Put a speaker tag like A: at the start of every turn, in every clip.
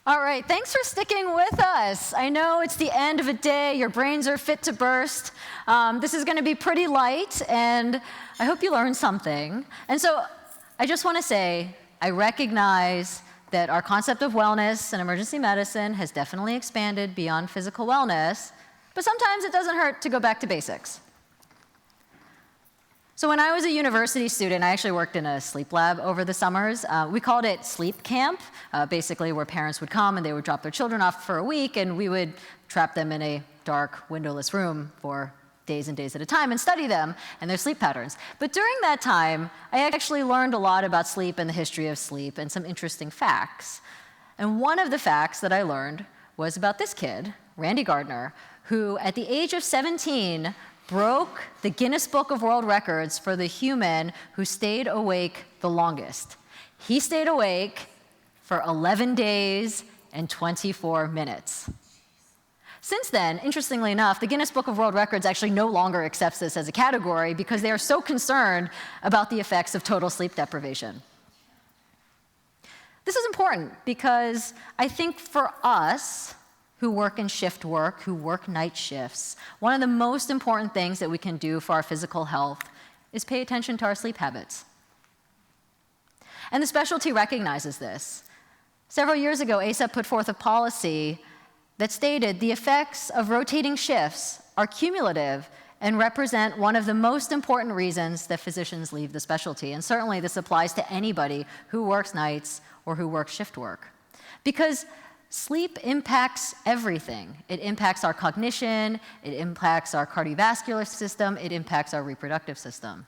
A: All right, thanks for sticking with us. I know it's the end of a day, your brains are fit to burst. This is going to be pretty light, and I hope you learned something. And so I just want to say, I recognize that our concept of wellness and emergency medicine has definitely expanded beyond physical wellness, but sometimes it doesn't hurt to go back to basics. So when I was a university student, I actually worked in a sleep lab over the summers. We called it sleep camp, basically where parents would come and they would drop their children off for a week, and we would trap them in a dark, windowless room for days and days at a time and study them and their sleep patterns. But during that time, I actually learned a lot about sleep and the history of sleep and some interesting facts. And one of the facts that I learned was about this kid, Randy Gardner, who at the age of 17 broke the Guinness Book of World Records for the human who stayed awake the longest. He stayed awake for 11 days and 24 minutes. Since then, interestingly enough, the Guinness Book of World Records actually no longer accepts this as a category because they are so concerned about the effects of total sleep deprivation. This is important because I think for us, who work in shift work, who work night shifts, one of the most important things that we can do for our physical health is pay attention to our sleep habits. And the specialty recognizes this. Several years ago, ASAP put forth a policy that stated the effects of rotating shifts are cumulative and represent one of the most important reasons that physicians leave the specialty. And certainly this applies to anybody who works nights or who works shift work. Because sleep impacts everything. It impacts our cognition, it impacts our cardiovascular system, it impacts our reproductive system.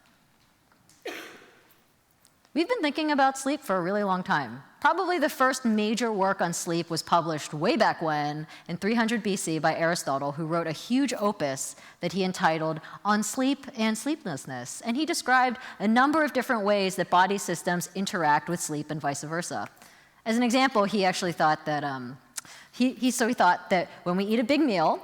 A: We've been thinking about sleep for a really long time. Probably the first major work on sleep was published way back when, in 300 BC, by Aristotle, who wrote a huge opus that he entitled On Sleep and Sleeplessness. And he described a number of different ways that body systems interact with sleep and vice versa. As an example, he actually thought that he thought that when we eat a big meal,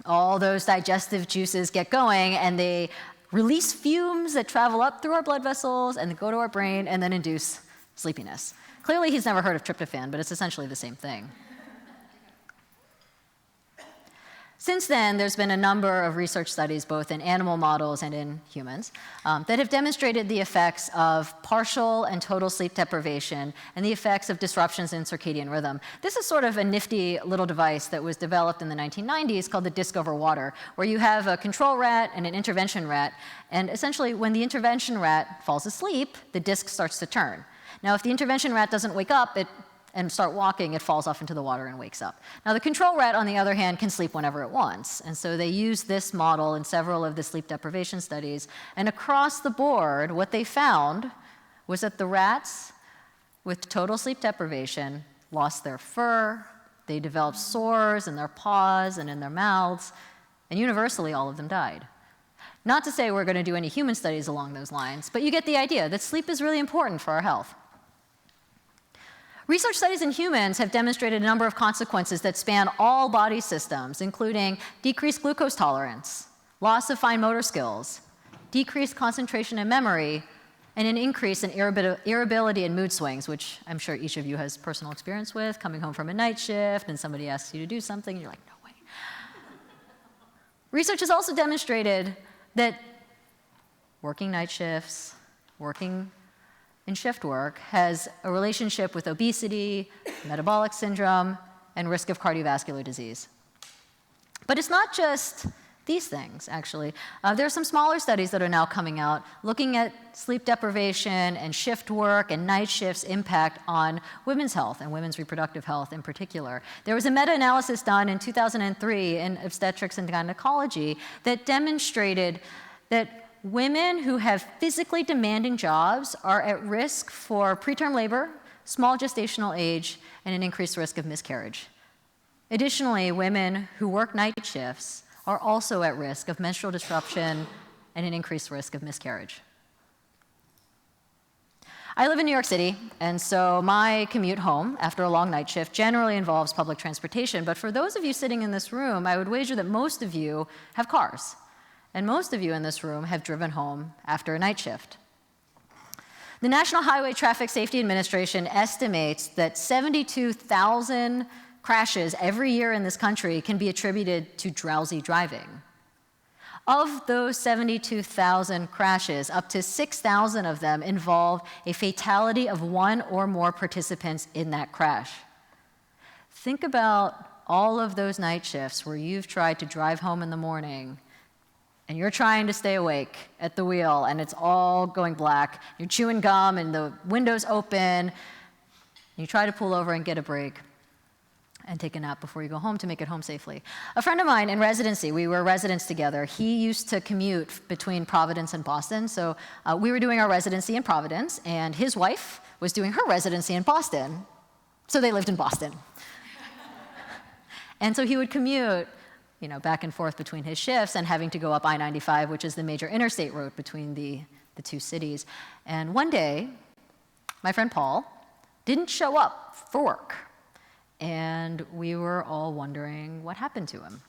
A: all those digestive juices get going and they release fumes that travel up through our blood vessels and go to our brain and then induce sleepiness. Clearly, he's never heard of tryptophan, but it's essentially the same thing. Since then, there's been a number of research studies, both in animal models and in humans, that have demonstrated the effects of partial and total sleep deprivation and the effects of disruptions in circadian rhythm. This is sort of a nifty little device that was developed in the 1990s called the disc over water, where you have a control rat and an intervention rat, and essentially when the intervention rat falls asleep, the disc starts to turn. Now, if the intervention rat doesn't wake up and start walking, it falls off into the water and wakes up. Now, the control rat, on the other hand, can sleep whenever it wants. And so they used this model in several of the sleep deprivation studies. And across the board, what they found was that the rats with total sleep deprivation lost their fur, they developed sores in their paws and in their mouths, and universally, all of them died. Not to say we're going to do any human studies along those lines, but you get the idea that sleep is really important for our health. Research studies in humans have demonstrated a number of consequences that span all body systems, including decreased glucose tolerance, loss of fine motor skills, decreased concentration and memory, and an increase in irritability and mood swings, which I'm sure each of you has personal experience with, coming home from a night shift and somebody asks you to do something and you're like, no way. Research has also demonstrated that working night shifts, working in shift work has a relationship with obesity, metabolic syndrome, and risk of cardiovascular disease. But it's not just these things, actually. There are some smaller studies that are now coming out looking at sleep deprivation and shift work and night shifts' impact on women's health and women's reproductive health in particular. There was a meta-analysis done in 2003 in obstetrics and gynecology that demonstrated that women who have physically demanding jobs are at risk for preterm labor, small gestational age, and an increased risk of miscarriage. Additionally, women who work night shifts are also at risk of menstrual disruption and an increased risk of miscarriage. I live in New York City, and so my commute home after a long night shift generally involves public transportation. But for those of you sitting in this room, I would wager that most of you have cars. And most of you in this room have driven home after a night shift. The National Highway Traffic Safety Administration estimates that 72,000 crashes every year in this country can be attributed to drowsy driving. Of those 72,000 crashes, up to 6,000 of them involve a fatality of one or more participants in that crash. Think about all of those night shifts where you've tried to drive home in the morning and you're trying to stay awake at the wheel and it's all going black. You're chewing gum and the window's open. You try to pull over and get a break and take a nap before you go home to make it home safely. A friend of mine in residency, we were residents together, he used to commute between Providence and Boston. So we were doing our residency in Providence, and his wife was doing her residency in Boston. So they lived in Boston. And so he would commute back and forth between his shifts and having to go up I-95, which is the major interstate road between the two cities. And one day, my friend Paul didn't show up for work. And we were all wondering what happened to him.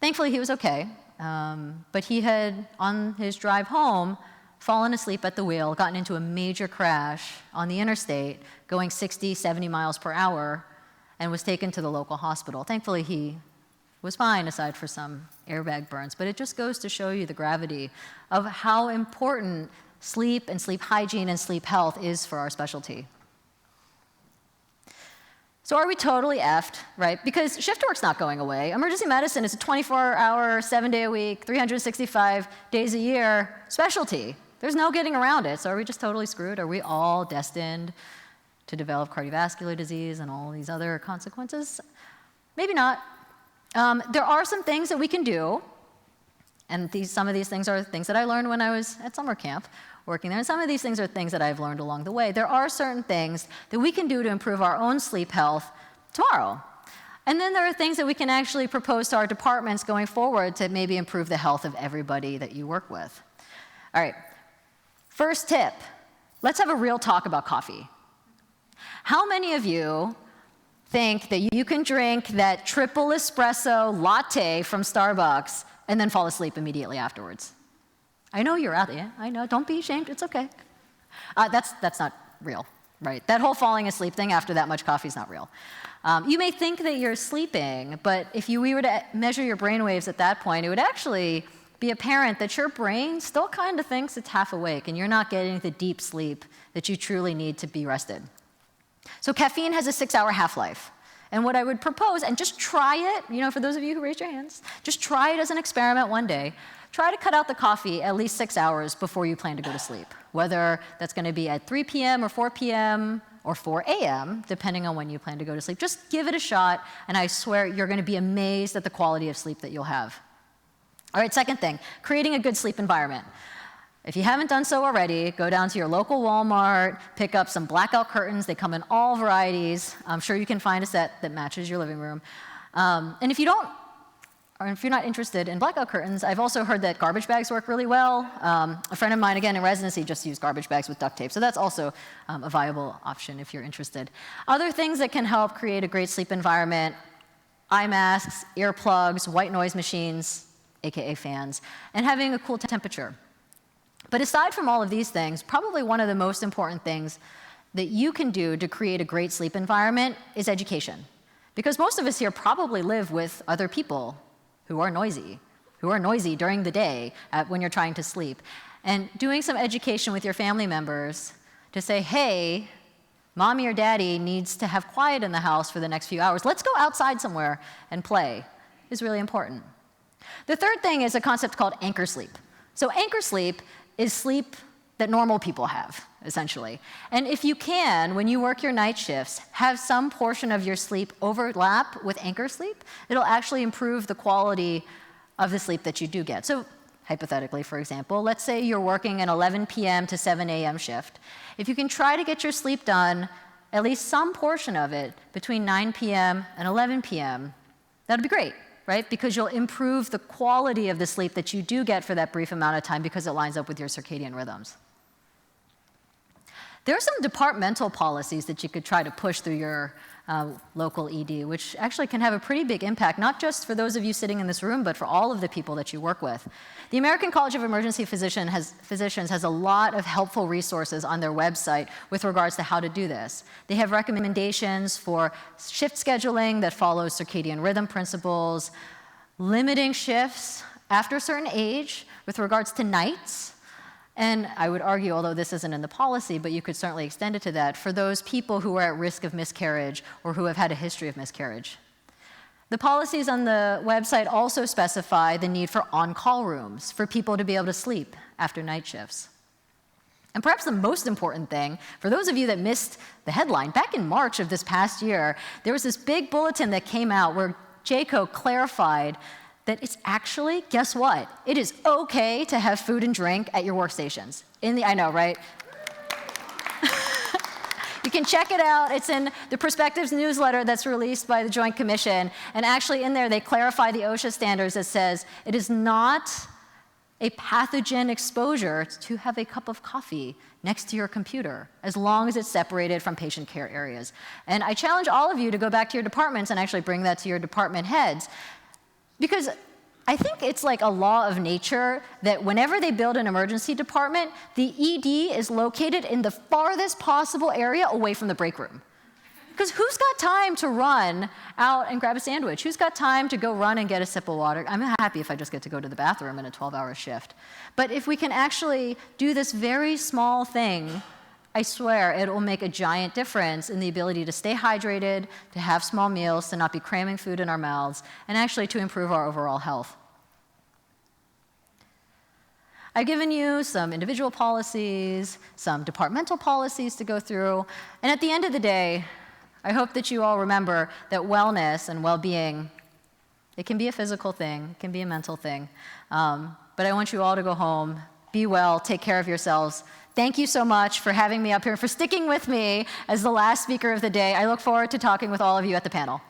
A: Thankfully, he was okay, but he had, on his drive home, fallen asleep at the wheel, gotten into a major crash on the interstate, going 60, 70 miles per hour, and was taken to the local hospital. Thankfully, he was fine, aside for some airbag burns, but it just goes to show you the gravity of how important sleep and sleep hygiene and sleep health is for our specialty. So are we totally effed, right? Because shift work's not going away. Emergency medicine is a 24-hour, 7-day-a-week, 365 days a year specialty. There's no getting around it. So are we just totally screwed? Are we all destined to develop cardiovascular disease and all these other consequences? Maybe not. There are some things that we can do, and some of these things are things that I learned when I was at summer camp working there, and some of these things are things that I've learned along the way. There are certain things that we can do to improve our own sleep health tomorrow. And then there are things that we can actually propose to our departments going forward to maybe improve the health of everybody that you work with. All right, first tip, let's have a real talk about coffee. How many of you think that you can drink that triple espresso latte from Starbucks and then fall asleep immediately afterwards? I know you're out there. I know. Don't be ashamed. It's okay. That's not real, right? That whole falling asleep thing after that much coffee is not real. You may think that you're sleeping, but if we were to measure your brain waves at that point, it would actually be apparent that your brain still kind of thinks it's half awake and you're not getting the deep sleep that you truly need to be rested. So caffeine has a 6-hour half-life. And what I would propose, and just try it, for those of you who raised your hands, just try it as an experiment one day. Try to cut out the coffee at least 6 hours before you plan to go to sleep, whether that's going to be at 3 p.m. or 4 p.m. or 4 a.m., depending on when you plan to go to sleep. Just give it a shot, and I swear you're going to be amazed at the quality of sleep that you'll have. All right, second thing, creating a good sleep environment. If you haven't done so already, go down to your local Walmart, pick up some blackout curtains. They come in all varieties. I'm sure you can find a set that matches your living room. And if you're not interested in blackout curtains, I've also heard that garbage bags work really well. A friend of mine, again, in residency, just used garbage bags with duct tape. So that's also a viable option if you're interested. Other things that can help create a great sleep environment: eye masks, earplugs, white noise machines, AKA fans, and having a cool temperature. But aside from all of these things, probably one of the most important things that you can do to create a great sleep environment is education. Because most of us here probably live with other people who are noisy during the day when you're trying to sleep. And doing some education with your family members to say, hey, mommy or daddy needs to have quiet in the house for the next few hours. Let's go outside somewhere and play, is really important. The third thing is a concept called anchor sleep. So anchor sleep is sleep that normal people have, essentially. And if you can, when you work your night shifts, have some portion of your sleep overlap with anchor sleep, it'll actually improve the quality of the sleep that you do get. So hypothetically, for example, let's say you're working an 11 p.m. to 7 a.m. shift. If you can try to get your sleep done, at least some portion of it, between 9 p.m. and 11 p.m., that'd be great, right? Because you'll improve the quality of the sleep that you do get for that brief amount of time because it lines up with your circadian rhythms. There are some departmental policies that you could try to push through your local ED, which actually can have a pretty big impact, not just for those of you sitting in this room, but for all of the people that you work with. The American College of Emergency Physicians has a lot of helpful resources on their website with regards to how to do this. They have recommendations for shift scheduling that follows circadian rhythm principles, limiting shifts after a certain age with regards to nights. And I would argue, although this isn't in the policy, but you could certainly extend it to that, for those people who are at risk of miscarriage or who have had a history of miscarriage. The policies on the website also specify the need for on-call rooms for people to be able to sleep after night shifts. And perhaps the most important thing, for those of you that missed the headline, back in March of this past year, there was this big bulletin that came out where JCO clarified that it's actually, guess what? It is okay to have food and drink at your workstations. I know, right? You can check it out. It's in the Perspectives newsletter that's released by the Joint Commission. And actually in there, they clarify the OSHA standards that says it is not a pathogen exposure to have a cup of coffee next to your computer, as long as it's separated from patient care areas. And I challenge all of you to go back to your departments and actually bring that to your department heads. Because I think it's like a law of nature that whenever they build an emergency department, the ED is located in the farthest possible area away from the break room. Because who's got time to run out and grab a sandwich? Who's got time to go run and get a sip of water? I'm happy if I just get to go to the bathroom in a 12-hour shift. But if we can actually do this very small thing, I swear it will make a giant difference in the ability to stay hydrated, to have small meals, to not be cramming food in our mouths, and actually to improve our overall health. I've given you some individual policies, some departmental policies to go through, and at the end of the day, I hope that you all remember that wellness and well-being, it can be a physical thing, it can be a mental thing, but I want you all to go home, be well, take care of yourselves. Thank you so much for having me up here and for sticking with me as the last speaker of the day. I look forward to talking with all of you at the panel.